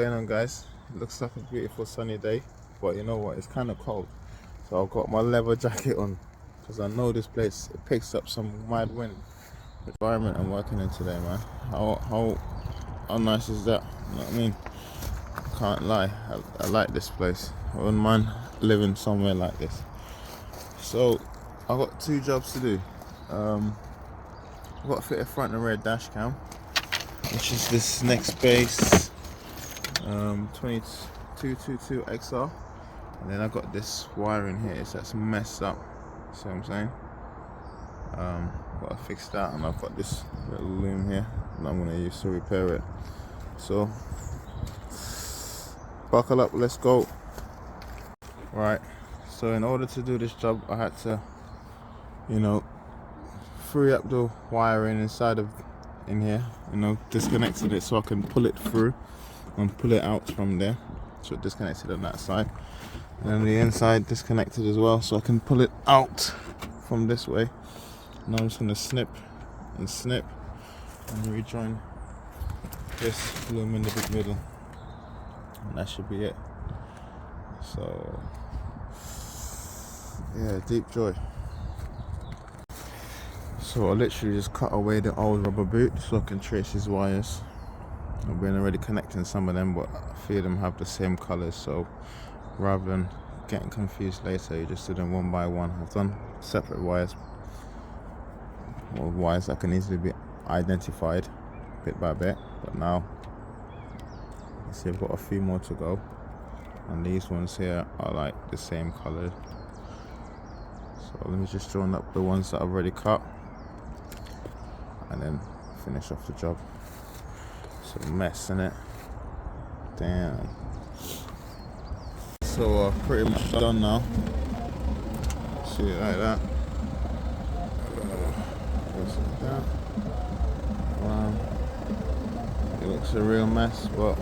Going on, guys? It looks like a beautiful sunny day, but you know what, it's kind of cold, so I've got my leather jacket on because I know this place, it picks up some mad wind. The environment I'm working in today, man, how nice is that? You know what I mean? I can't lie, I like this place. I wouldn't mind living somewhere like this. So I've got two jobs to do. I've got to fit a front and rear dash cam, which is this next base 2222 XR, and then I got this wiring here, so that's messed up. See what I'm saying? Got to fix that, and I've got this little loom here that I'm going to use to repair it. So buckle up, let's go. Right, so in order to do this job, I had to, free up the wiring inside of in here, disconnected it so I can pull it through and pull it out from there. So it disconnected on that side, and then the inside disconnected as well, so I can pull it out from this way. Now I'm just going to snip and rejoin this loom in the big middle, and that should be it. So yeah, deep joy. So I literally just cut away the old rubber boot so I can trace his wires. I've been already connecting some of them, but a few of them have the same colors, so rather than getting confused later, you just do them one by one. I've done separate wires, or wires that can easily be identified bit by bit, but now you see I've got a few more to go, and these ones here are like the same color. So let me just join up the ones that I've already cut and then finish off the job. It's a mess, innit? Damn. So pretty much done now. See it like that. Just like that. Wow. It looks a real mess, but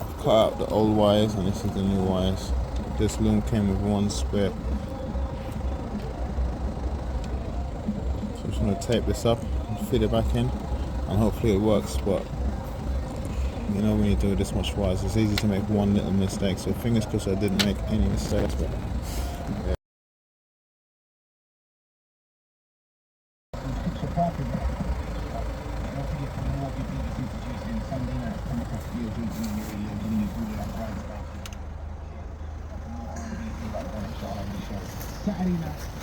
I've cut out the old wires and this is the new wires. This loom came with one spare. So I'm just going to tape this up and fit it back in, and hopefully it works. But you know, when you do this much wires, it's easy to make one little mistake, so fingers crossed I didn't make any mistakes. But yeah. Saturday night.